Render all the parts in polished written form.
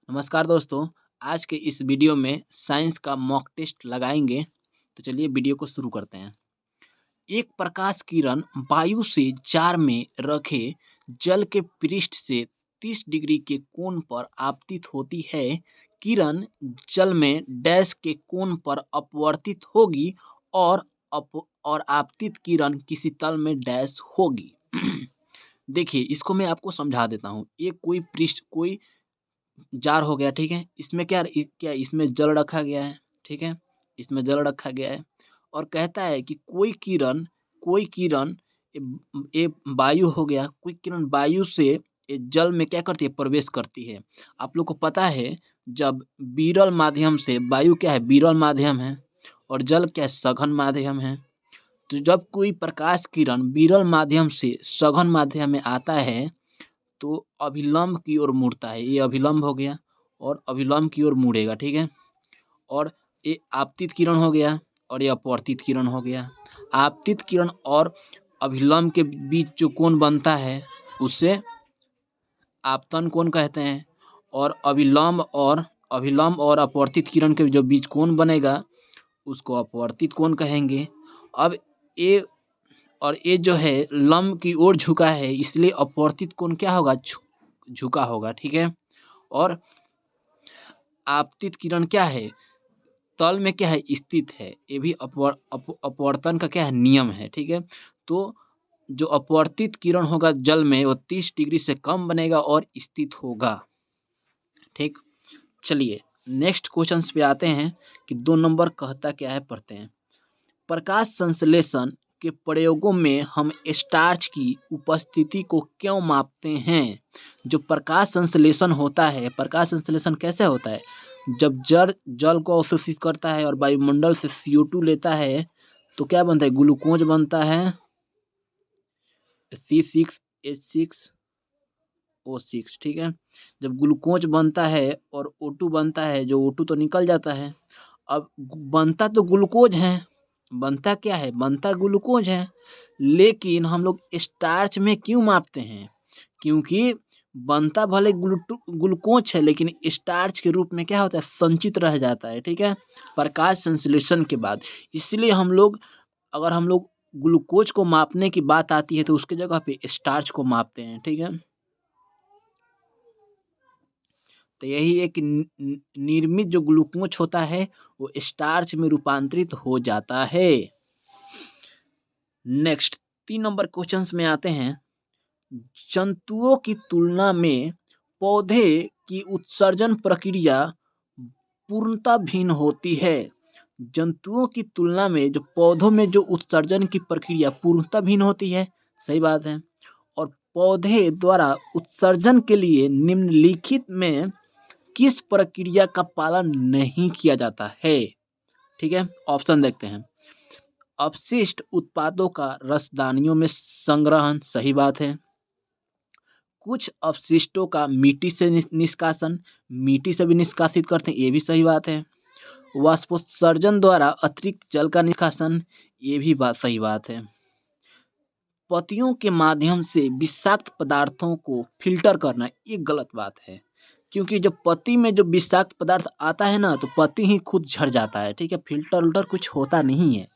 नमस्कार दोस्तों, आज के इस वीडियो में साइंस का मॉक टेस्ट लगाएंगे। तो चलिए वीडियो को शुरू करते हैं। एक प्रकाश किरण वायु से जार में रखे जल के पृष्ठ से 30 डिग्री के कोण पर आपतित होती है। किरण जल में डैश के कोण पर अपवर्तित होगी और और आपतित किरण किसी तल में डैश होगी। देखिए, इसको मैं आपको समझा देता हूँ। ये कोई जार हो गया, ठीक है। इसमें क्या इसमें जल रखा गया है, ठीक है। इसमें जल रखा गया है और कहता है कि कोई किरण ये वायु हो गया, कोई किरण वायु से ये जल में क्या करती है, प्रवेश करती है। आप लोग को पता है, जब विरल माध्यम से वायु क्या है, विरल माध्यम है, और जल क्या है, सघन माध्यम है। तो जब कोई प्रकाश किरण विरल माध्यम से सघन माध्यम में आता है तो अभिलंब की ओर मुड़ता है। ये अभिलंब हो गया और अभिलंब की ओर मुड़ेगा, ठीक है। और ये आपतित किरण हो गया और ये अपवर्तित किरण हो गया। आपतित किरण और अभिलंब के बीच जो कोण बनता है उसे आपतन कोण कहते हैं, और अभिलंब और अपवर्तित किरण के जो बीच कोण बनेगा उसको अपवर्तित कोण कहेंगे। अब ये ये जो है लंब की ओर झुका है, इसलिए अपवर्तित कोण क्या होगा, झुका होगा, ठीक है। और आपतित किरण क्या है, तल में क्या है, स्थित है। ये भी अपवर्तन का क्या है, नियम है, ठीक है। तो जो अपवर्तित किरण होगा जल में वो 30 डिग्री से कम बनेगा और स्थित होगा, ठीक। चलिए नेक्स्ट क्वेश्चन पे आते हैं कि 2 नंबर कहता क्या है, पढ़ते हैं। प्रकाश संश्लेषण के प्रयोगों में हम स्टार्च की उपस्थिति को क्यों मापते हैं? जो प्रकाश संश्लेषण होता है, प्रकाश संश्लेषण कैसे होता है? जब जल को अवशोषित करता है और वायुमंडल से CO2 लेता है तो क्या बनता है, ग्लूकोज बनता है, C6H6O6, ठीक है। जब ग्लूकोज बनता है और O2 बनता है, जो O2 तो निकल जाता है। अब बनता तो ग्लूकोज है, बनता क्या है, बनता ग्लूकोज है, लेकिन हम लोग स्टार्च में क्यों मापते हैं? क्योंकि बनता भले ग्लूकोज है लेकिन स्टार्च के रूप में क्या होता है, संचित रह जाता है, ठीक है, प्रकाश संश्लेषण के बाद। इसलिए अगर हम लोग ग्लूकोज को मापने की बात आती है तो उसके जगह पे स्टार्च को मापते हैं, ठीक है। तो यही एक निर्मित जो ग्लूकोज होता है वो स्टार्च में रूपांतरित हो जाता है। नेक्स्ट 3 नंबर क्वेश्चंस में आते हैं। जंतुओं की तुलना में पौधे की उत्सर्जन प्रक्रिया पूर्णतः भिन्न होती है। जंतुओं की तुलना में जो पौधों में जो उत्सर्जन की प्रक्रिया पूर्णतः भिन्न होती है, सही बात है। और पौधे द्वारा उत्सर्जन के लिए निम्नलिखित में किस प्रक्रिया का पालन नहीं किया जाता है? ठीक है, ऑप्शन देखते हैं। अपशिष्ट उत्पादों का रसदानियों में संग्रहण, सही बात है। कुछ अपशिष्टों का मिट्टी से निष्कासन, मिट्टी से भी निष्कासित करते हैं, ये भी सही बात है। वाष्पोत्सर्जन द्वारा अतिरिक्त जल का निष्कासन, ये भी सही बात है। पत्तियों के माध्यम से विषाक्त पदार्थों को फिल्टर करना, ये गलत बात है। क्योंकि जब पत्ती में जो विषाक्त पदार्थ आता है ना तो पत्ती ही खुद झड़ जाता है, ठीक है, फिल्टर उल्टर कुछ होता नहीं है,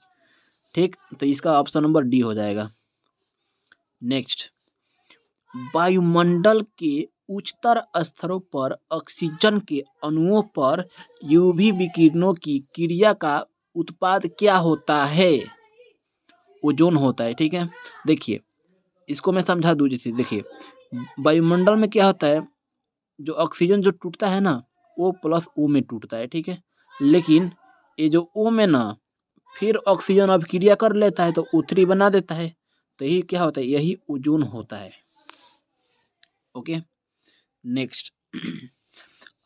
ठीक। तो इसका ऑप्शन नंबर डी हो जाएगा। नेक्स्ट, वायुमंडल के उच्चतर स्तरों पर ऑक्सीजन के अणुओं पर यूवी विकिरणों की क्रिया का उत्पाद क्या होता है? ओजोन होता है, ठीक है। देखिए इसको मैं समझा दूं, जैसे देखिए वायुमंडल में क्या होता है, जो ऑक्सीजन जो टूटता है ना O प्लस O में टूटता है, ठीक है। लेकिन ये जो O में ना फिर ऑक्सीजन अभिक्रिया कर लेता है तो O3 बना देता है, तो यही क्या होता है, यही ओजोन होता है। ओके नेक्स्ट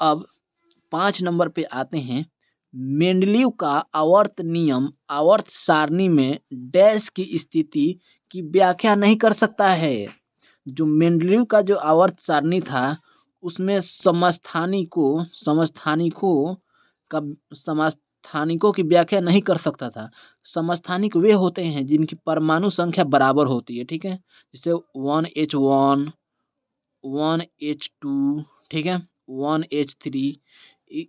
अब 5 नंबर पे आते हैं। मेंडलीव का आवर्त नियम आवर्त सारणी में डैश की स्थिति की व्याख्या नहीं कर सकता है। जो मेंडलीव का जो आवर्त सारणी था उसमें समस्थानिकों की व्याख्या नहीं कर सकता था। समस्थानिक वे होते हैं जिनकी परमाणु संख्या बराबर होती है, ठीक है। जैसे 1H1 1H2, ठीक है, 1H3।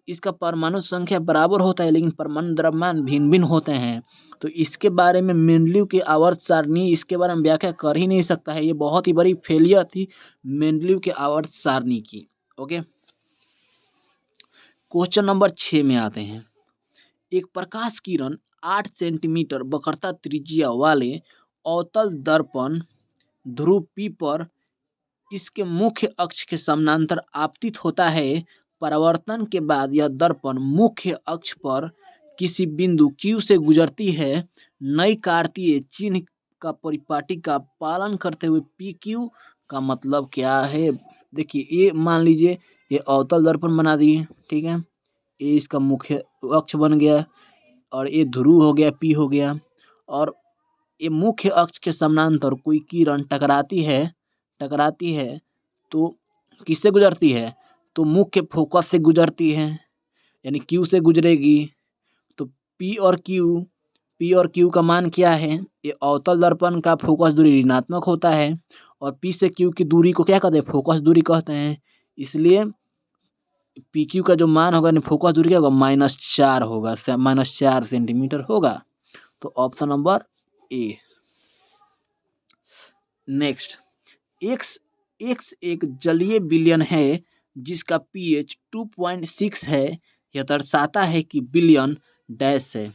इसका परमाणु संख्या बराबर होता है लेकिन परमाणु द्रव्यमान भिन्न भिन्न होते हैं। तो इसके बारे में मेंडलीव की आवर्त सारणी इसके बारे में व्याख्या कर ही नहीं सकता है। ये बहुत ही बड़ी फेलियर थी मेंडलीव के आवर्त सारणी की। ओके, क्वेश्चन नंबर 6 में आते हैं। एक प्रकाश किरण 8 सेंटीमीटर वक्रता त्रिज्या वाले अवतल दर्पण ध्रुव P पर इसके मुख्य अक्ष के समानांतर आपतित होता है। परावर्तन के बाद यह दर्पण मुख्य अक्ष पर किसी बिंदु Q से गुजरती है। नई कार्तीय चिन्ह का परिपाटी का पालन करते हुए PQ का मतलब क्या है? देखिए, ये मान लीजिए ये अवतल दर्पण बना दिए, ठीक है, ये इसका मुख्य अक्ष बन गया और ये ध्रुव हो गया, P हो गया, और ये मुख्य अक्ष के समानांतर कोई किरण टकराती है तो किससे गुजरती है? तो मुख्य फोकस से गुजरती है, यानी Q से गुजरेगी। तो P और Q का मान क्या है? ये अवतल दर्पण का फोकस दूरी ऋणात्मक होता है और P से Q की दूरी को क्या कहते हैं? फोकस दूरी कहते हैं। इसलिए PQ का जो मान होगा, फोकस दूरी क्या होगा? -4 होगा, -4 सेंटीमीटर होगा। तो option number A. Next, X एक जलीय विलयन है जिसका pH 2.6 है। यह दर्शाता है कि विलयन डैश है।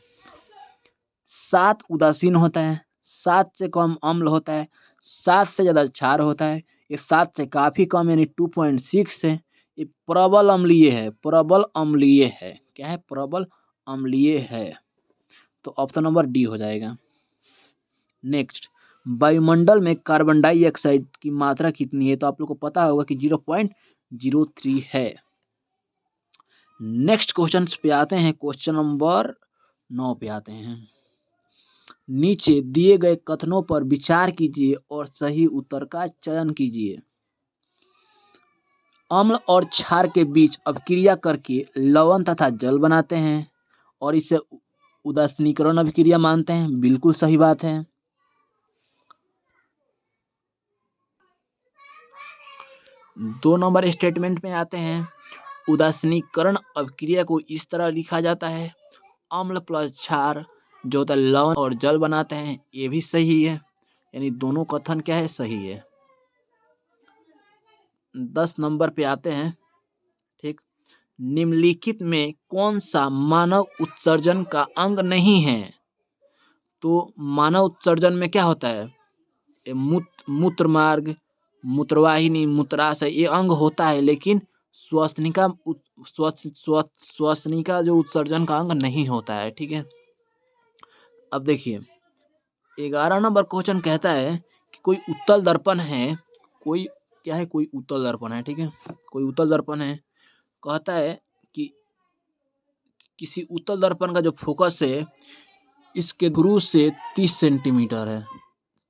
7 उदासीन होता है, 7 से कम अम्ल होता है, 7 से ज़्यादा क्षार होता है। ये 7 से काफ़ी कम यानी 2.6 है। ये प्रबल अम्लीय है, प्रबल अम्लीय है। क्या है? प्रबल अम्लीय है। तो ऑप्शन नंबर डी हो जाएगा। नेक्स्ट, वायुमंडल में कार्बन डाइऑक्साइड की मात्रा कितनी है? तो आप लोग को पता होगा कि 0.03 है। नेक्स्ट क्वेश्चन पे आते हैं। क्वेश्चन नंबर 9 पे आते हैं। नीचे दिए गए कथनों पर विचार कीजिए और सही उत्तर का चयन कीजिए। अम्ल और क्षार के बीच अभिक्रिया करके लवण तथा जल बनाते हैं और इसे उदासीनीकरण अभिक्रिया मानते हैं। बिल्कुल सही बात है। 2 नंबर स्टेटमेंट में आते हैं। उदासीनीकरण अभिक्रिया को इस तरह लिखा जाता है, अम्ल प्लस क्षार जो होता है लवण और जल बनाते हैं। ये भी सही है, यानी दोनों कथन क्या है? सही है। 10 नंबर पे आते हैं। ठीक, निम्नलिखित में कौन सा मानव उत्सर्जन का अंग नहीं है? तो मानव उत्सर्जन में क्या होता है? मूत्र मार्ग, मूत्रवाहिनी, मूत्राशय ये अंग होता है, लेकिन श्वसनिका जो उत्सर्जन का अंग नहीं होता है। ठीक है, अब देखिए 11 नंबर क्वेश्चन कहता है कि कोई उत्तल दर्पण है, कोई क्या है? कोई उत्तल दर्पण है। ठीक है, कोई उत्तल दर्पण है। कहता है कि किसी उत्तल दर्पण का जो फोकस है इसके ध्रुव से 30 सेंटीमीटर है।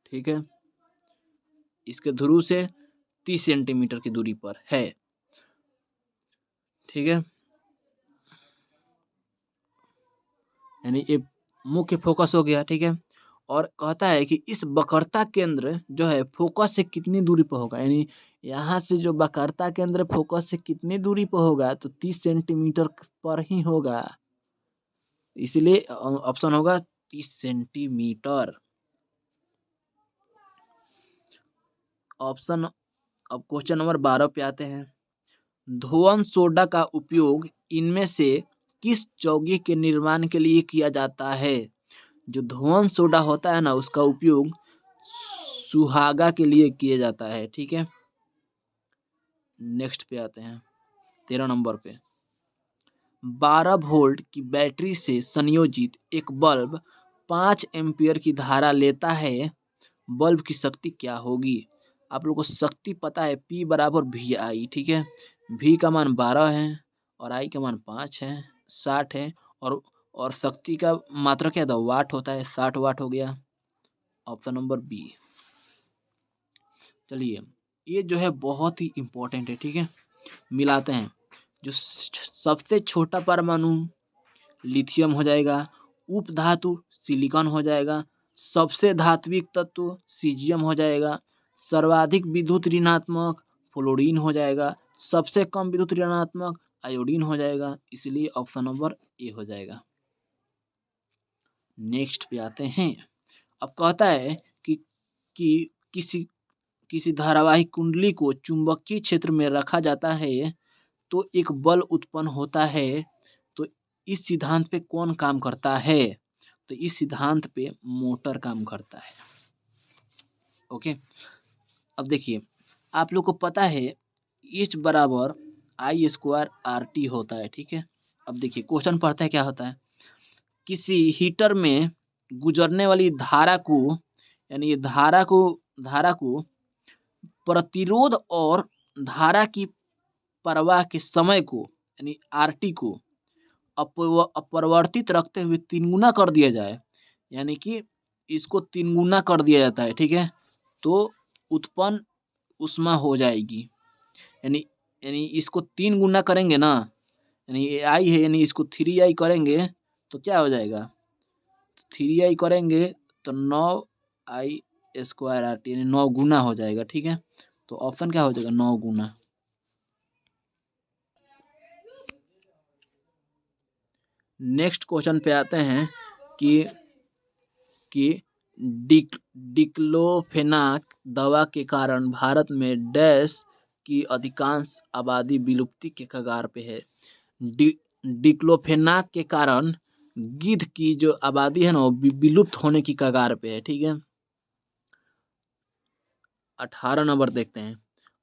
ठीक है, इसके ध्रुव से 30 सेंटीमीटर की दूरी पर है। ठीक है, यानी ये मुख्य फोकस हो गया। ठीक है, और कहता है कि इस वक्रता केंद्र जो है फोकस से कितनी दूरी पर होगा, यानी यहाँ से जो वक्रता केंद्र फोकस से कितनी दूरी पर होगा? तो 30 सेंटीमीटर पर ही होगा। इसलिए ऑप्शन होगा 30 सेंटीमीटर। ऑप्शन, अब क्वेश्चन नंबर 12 पे आते हैं। धोवन सोडा का उपयोग इनमें से किस यौगिक के निर्माण के लिए किया जाता है? जो धोवन सोडा होता है ना, उसका उपयोग सुहागा के लिए किया जाता है। ठीक है, नेक्स्ट पे आते हैं 13 नंबर पे। 12 वोल्ट की बैटरी से संयोजित एक बल्ब 5 एम्पियर की धारा लेता है। बल्ब की शक्ति क्या होगी? आप लोगों को शक्ति पता है, P बराबर VI। ठीक है, V का मान 12 है और I का मान 5 है, 60 है, और शक्ति का मात्रा क्या था? वाट होता है, 60 वाट हो गया। Option number B. चलिए, ये जो है बहुत ही इम्पोर्टेंट है। ठीक है, मिलाते हैं। जो सबसे छोटा परमाणु लिथियम हो जाएगा, उप धातु सिलिकॉन हो जाएगा, सबसे धात्विक तत्व सीजियम हो जाएगा, सर्वाधिक विद्युत ऋणात्मक फ्लोरीन हो जाएगा, सबसे कम विद्युत ऋणात्मक आयोडीन हो जाएगा, इसलिए ऑप्शन नंबर ए हो जाएगा। नेक्स्ट पे आते हैं। अब कहता है कि किसी किसी धारावाहिक कुंडली को चुंबकीय क्षेत्र में रखा जाता है तो एक बल उत्पन्न होता है, तो इस सिद्धांत पे कौन काम करता है? तो इस सिद्धांत पे मोटर काम करता है। ओके, अब देखिए आप लोग को पता है H बराबर आई स्क्वायर आर टी होता है, ठीक है। अब देखिए क्वेश्चन पढ़ते हैं क्या होता है। किसी हीटर में गुजरने वाली धारा को, यानी धारा को प्रतिरोध और धारा की प्रवाह के समय को, यानी आरटी को अपरिवर्तित रखते हुए 3 गुना कर दिया जाए, यानी कि इसको 3 गुना कर दिया जाता है, ठीक है, तो उत्पन्न ऊष्मा हो जाएगी। यानी यानी इसको 3 गुना करेंगे ना, यानी ये आई है, यानी इसको 3i करेंगे तो क्या हो जाएगा, 3i करेंगे तो 9i स्क्वायर आर टी, यानी 9 गुना हो जाएगा, ठीक है। तो ऑप्शन क्या हो जाएगा, 9 गुना। नेक्स्ट क्वेश्चन पे आते हैं कि डिक्लोफेनाक दवा के कारण भारत में डैश की अधिकांश आबादी विलुप्ति के कगार पे है। डिक्लोफेनाक के कारण गिद्ध की जो आबादी है ना वो विलुप्त होने की कगार पे है, ठीक है। 18 नंबर देखते हैं।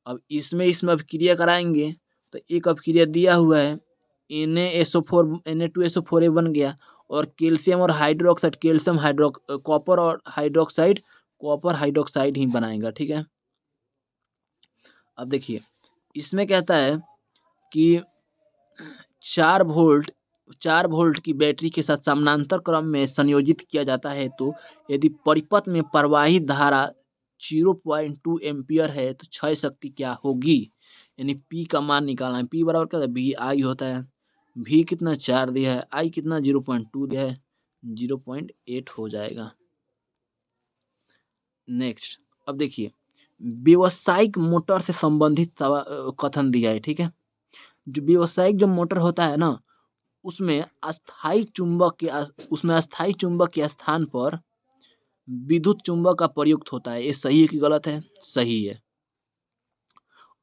अब इसमें अभिक्रिया कराएंगे तो एक अभिक्रिया दिया हुआ है Na2SO4 बन गया, और कैल्शियम और हाइड्रोक्साइड, कॉपर हाइड्रोक्साइड ही बनाएगा, ठीक है। अब देखिए इसमें कहता है कि 4 वोल्ट की बैटरी के साथ समानांतर क्रम में संयोजित किया जाता है, तो यदि परिपथ में प्रवाहित धारा 0.2 एम्पियर है तो क्षय शक्ति क्या होगी, यानी P का मान निकालना है। P बराबर क्या होता है, VI होता है। V कितना 4 दिया है, I कितना 0.2 दिया है, 0.8 हो जाएगा। नेक्स्ट, अब देखिए व्यावसायिक मोटर से संबंधित कथन दिया है, ठीक है। जो व्यावसायिक जो मोटर होता है ना उसमें अस्थायी चुंबक के स्थान पर विद्युत चुंबक का प्रयुक्त होता है। ये सही है कि गलत है? सही है।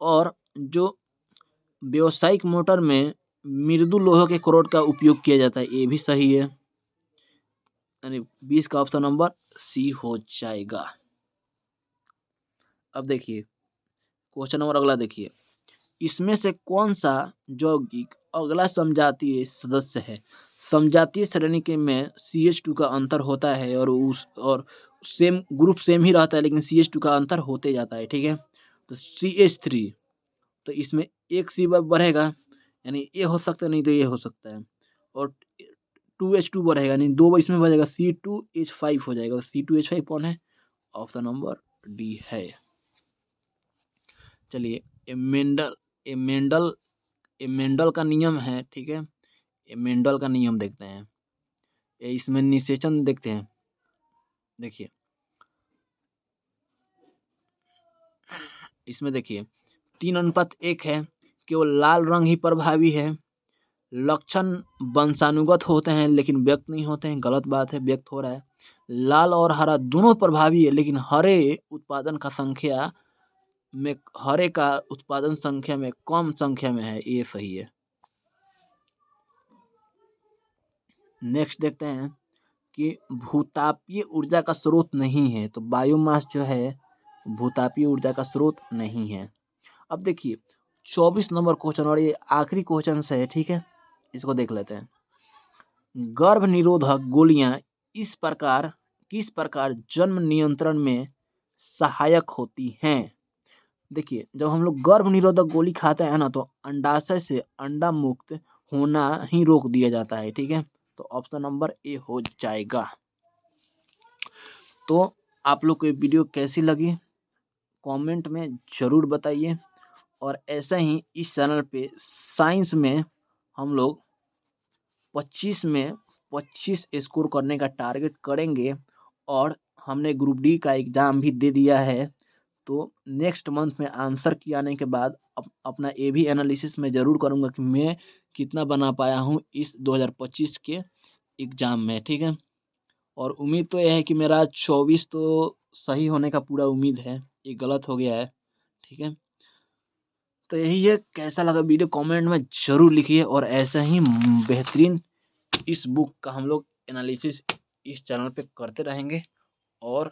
और जो व्यावसायिक मोटर में मृदु लोहे के करोड का उपयोग किया जाता है, ये भी सही है, यानी 20 का ऑप्शन नंबर सी हो जाएगा। अब देखिए क्वेश्चन नंबर अगला देखिए, इसमें से कौन सा यौगिक अगला समजातीय सदस्य है? समजातीय श्रेणी के में CH2 का अंतर होता है और सेम ग्रुप सेम ही रहता है, लेकिन CH2 का अंतर होते जाता है, ठीक है। तो CH3, तो इसमें एक C बढ़ेगा, यानी ये हो सकता है, नहीं तो ये हो सकता है, और 2H2 बढ़ेगा, यानी 2 इसमें बढ़ेगा, C2H5 हो जाएगा। C2H5 कौन है? ऑप्शन नंबर डी है। चलिए मेंडल का नियम है, ठीक है। मेंडल का नियम देखते हैं, इसमें निषेचन देखते हैं। देखिए इसमें देखिए 3:1 है, केवल लाल रंग ही प्रभावी है। लक्षण वंशानुगत होते हैं लेकिन व्यक्त नहीं होते हैं, गलत बात है, व्यक्त हो रहा है। लाल और हरा दोनों प्रभावी है, लेकिन हरे का उत्पादन संख्या में कम संख्या में है, ये सही है। नेक्स्ट देखते हैं कि भूतापीय ऊर्जा का स्रोत नहीं है, तो बायोमास जो है भूतापीय ऊर्जा का स्रोत नहीं है। अब देखिए 24 नंबर क्वेश्चन, और ये आखिरी क्वेश्चन से है, ठीक है, इसको देख लेते हैं। गर्भ निरोधक गोलियां किस प्रकार जन्म नियंत्रण में सहायक होती हैं? देखिए जब हम लोग गर्भ निरोधक गोली खाते हैं ना, तो अंडाशय से अंडा मुक्त होना ही रोक दिया जाता है, ठीक है। तो ऑप्शन नंबर ए हो जाएगा। तो आप लोग को ये वीडियो कैसी लगी कमेंट में ज़रूर बताइए, और ऐसा ही इस चैनल पे साइंस में हम लोग 25 स्कोर करने का टारगेट करेंगे, और हमने ग्रुप डी का एग्ज़ाम भी दे दिया है। तो नेक्स्ट मंथ में आंसर की आने के बाद अपना ये भी एनालिसिस मैं ज़रूर करूँगा कि मैं कितना बना पाया हूँ इस 2025 के एग्ज़ाम में, ठीक है। और उम्मीद तो ये है कि मेरा 24 तो सही होने का पूरा उम्मीद है, ये गलत हो गया है, ठीक है। तो यही है, कैसा लगा वीडियो कमेंट में ज़रूर लिखिए और ऐसा ही बेहतरीन इस बुक का हम लोग एनालिसिस इस चैनल पे करते रहेंगे और